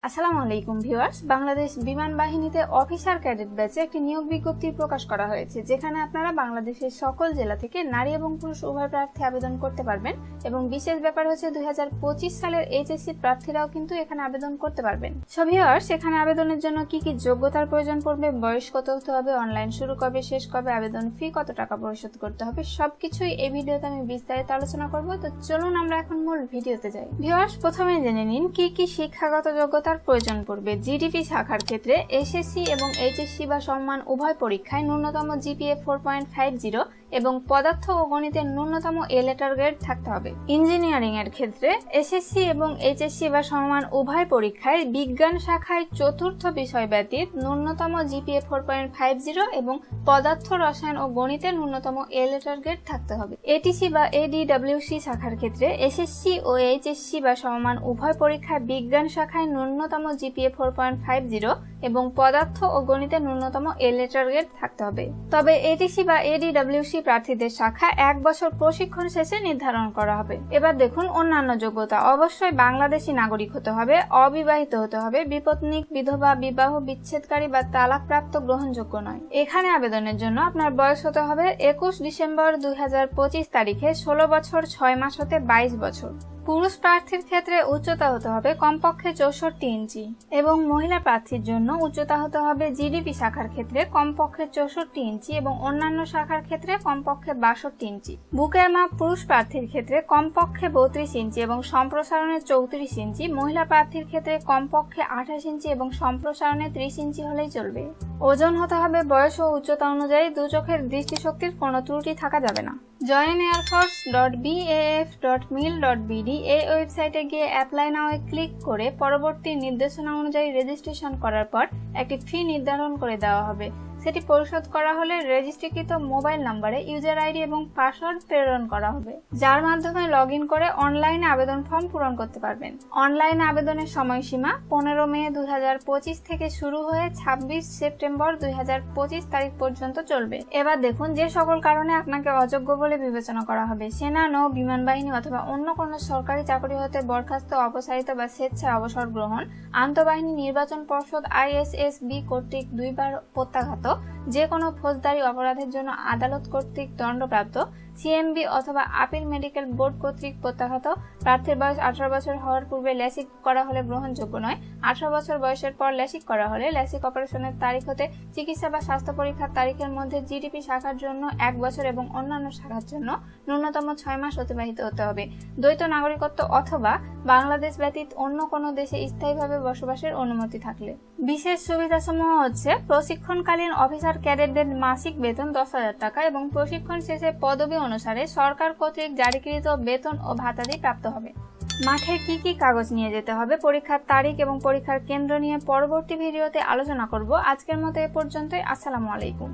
আসসালামু আলাইকুম ভিউয়ার্স, বাংলাদেশ বিমান বাহিনীতে অফিসার ক্যাডেট ব্যাচে একটি নিয়োগ বিজ্ঞপ্তি প্রকাশ করা হয়েছে, যেখানে আপনারা বাংলাদেশের সকল জেলা থেকে নারী এবং পুরুষ উভয় প্রার্থী আবেদন করতে পারবেন। এবং বিশেষ ব্যাপার হচ্ছে 2025 সালের এইচএসসি প্রার্থীরাও কিন্তু এখানে আবেদন করতে পারবেন। সো ভিউয়ার্স, এখানে আবেদনের জন্য কি কি যোগ্যতার প্রয়োজন পড়বে, বয়স কত হতে হবে, অনলাইন শুরু কবে শেষ কবে, আবেদন ফি কত টাকা পরিশোধ করতে হবে, সবকিছুই এই ভিডিওতে আমি বিস্তারিত আলোচনা করব। তো চলুন আমরা এখন মূল ভিডিওতে যাই। ভিউয়ার্স, প্রথমে জেনে নিন কি কি শিক্ষাগত যোগ্যতার প্রয়োজন পড়বে। জিডিপি শাখার ক্ষেত্রে এসএসসি এবং এইচএসসি বা সমমান উভয় পরীক্ষায় ন্যূনতম জিপিএ 4.50 এবং পদার্থ ও গণিতের ন্যূনতম এ লেটার গ্রেড থাকতে হবে। ইঞ্জিনিয়ারিং এর ক্ষেত্রে এসএসসি এবং এইচএসসি বা সমমান উভয় পরীক্ষায় বিজ্ঞান শাখায় চতুর্থ বিষয় ব্যতীত ন্যূনতম জিপিএ 4.50 এবং পদার্থ রসায়ন ও গণিতের ন্যূনতম এ লেটার গ্রেড থাকতে হবে। এটিসি বা এডিডব্লিউসি শাখার ক্ষেত্রে এসএসসি ও এইচএসসি বা সমমান উভয় পরীক্ষায় বিজ্ঞান শাখায় ন্যূনতম জিপিএ 4.50 এবং পদার্থ ও গণিতের ন্যূনতম এ লেটার গ্রেড থাকতে হবে। তবে এটিসি বা এডিডব্লিউসি প্রার্থীদের শাখা 1 বছর প্রশিক্ষণ শেষে নির্ধারণ করা হবে। এবার দেখুন অন্যান্য যোগ্যতা। অবশ্যই বাংলাদেশি নাগরিক হতে হবে, অবিবাহিত হতে হবে, বিপত্নিক, বিধবা, বিবাহ বিচ্ছেদকারী বা তালাকপ্রাপ্ত গ্রহণযোগ্য নয়। এখানে আবেদনের জন্য আপনার বয়স হতে হবে 21 ডিসেম্বর 2025 তারিখে 16 বছর 6 মাস হতে 22 বছর। পুরুষ প্রার্থীর ক্ষেত্রে উচ্চতা হতে হবে কমপক্ষে 64 ইঞ্চি এবং মহিলা প্রার্থীর জন্য উচ্চতা হতে হবে জিডিপি শাখার ক্ষেত্রে কমপক্ষে 64 ইঞ্চি এবং অন্যান্য শাখার ক্ষেত্রে কমপক্ষে 62 ইঞ্চি। বুকের মাপ পুরুষ প্রার্থীর ক্ষেত্রে কমপক্ষে 32 ইঞ্চি এবং সম্প্রসারণে 34 ইঞ্চি। মহিলা প্রার্থীর ক্ষেত্রে কমপক্ষে 28 ইঞ্চি এবং সম্প্রসারণে 30 ইঞ্চি হলেই চলবে। ওজন হতে হবে বয়স ও উচ্চতা অনুযায়ী। দু চোখের দৃষ্টিশক্তির কোনো ত্রুটি থাকা যাবে না। joinairforce.baf.mil.bd এই ওয়েবসাইটে গিয়ে অ্যাপ্লাই নাও-এ ক্লিক করে পরবর্তী নির্দেশনা অনুযায়ী রেজিস্ট্রেশন করার পর একটি ফি নির্ধারণ করে দেওয়া হবে। সেটি পরিশোধ করা হলে রেজিস্ট্রিকৃত মোবাইল নম্বরে ইউজার আইডি এবং পাসওয়ার্ড প্রেরণ করা হবে, যার মাধ্যমে লগ ইন করে অনলাইনে আবেদন ফর্ম পূরণ করতে পারবেন। অনলাইনে আবেদনের সময়সীমা 15 মে 2025 থেকে শুরু হয়ে 26 সেপ্টেম্বর 2025 তারিখ পর্যন্ত চলবে। এবার দেখুন যে সকল কারণে আপনাকে অযোগ্য বলে বিবেচনা করা হবে। সেনা, নৌ, বিমান বাহিনী অথবা অন্য কোনো সরকারি চাকরি হতে বরখাস্ত, অপসারিত বা স্বেচ্ছায় অবসর গ্রহণ, আন্তঃবাহিনী নির্বাচন পর্ষদ ISSB কর্তৃক 2 বার প্রত্যাঘাত, যে কোনো ফৌজদারি অপরাধের জন্য আদালত কর্তৃক দণ্ডপ্রাপ্ত, সিএমবি অথবা আপিল মেডিকেল বোর্ড কর্তৃক প্রত্যাঘাত, প্রার্থীর বয়স 18 বছর হওয়ার পূর্বে ল্যাসিক করা হলে গ্রহণযোগ্য নয়, 18 বছর বয়সের পর ল্যাসিক করা হলে ল্যাসিক অপারেশনের তারিখ হতে চিকিৎসা বা স্বাস্থ্য পরীক্ষার তারিখের মধ্যে জিডিপি শাখার জন্য 1 বছর এবং অন্যান্য শাখার জন্য ন্যূনতম 6 মাস অতিবাহিত হতে হবে। দ্বৈত নাগরিকত্ব অথবা বাংলাদেশ ব্যতীত অন্য কোনো দেশে স্থায়ীভাবে বসবাসের অনুমতি থাকলে। বিশেষ সুবিধাসমূহ হচ্ছে প্রশিক্ষণকালীন অফিসার ক্যাডেটদের মাসিক বেতন 10,000 টাকা এবং প্রশিক্ষণ শেষে পদবি অনুসারে সরকার কর্তৃক জারিকৃত বেতন ও ভাতাদি প্রাপ্ত হবে। মাঠে কি কি কাগজ নিয়ে যেতে হবে, পরীক্ষার তারিখ এবং পরীক্ষার কেন্দ্র নিয়ে পরবর্তী ভিডিওতে আলোচনা করব। আজকের মতো এ পর্যন্তই। আসসালামু আলাইকুম।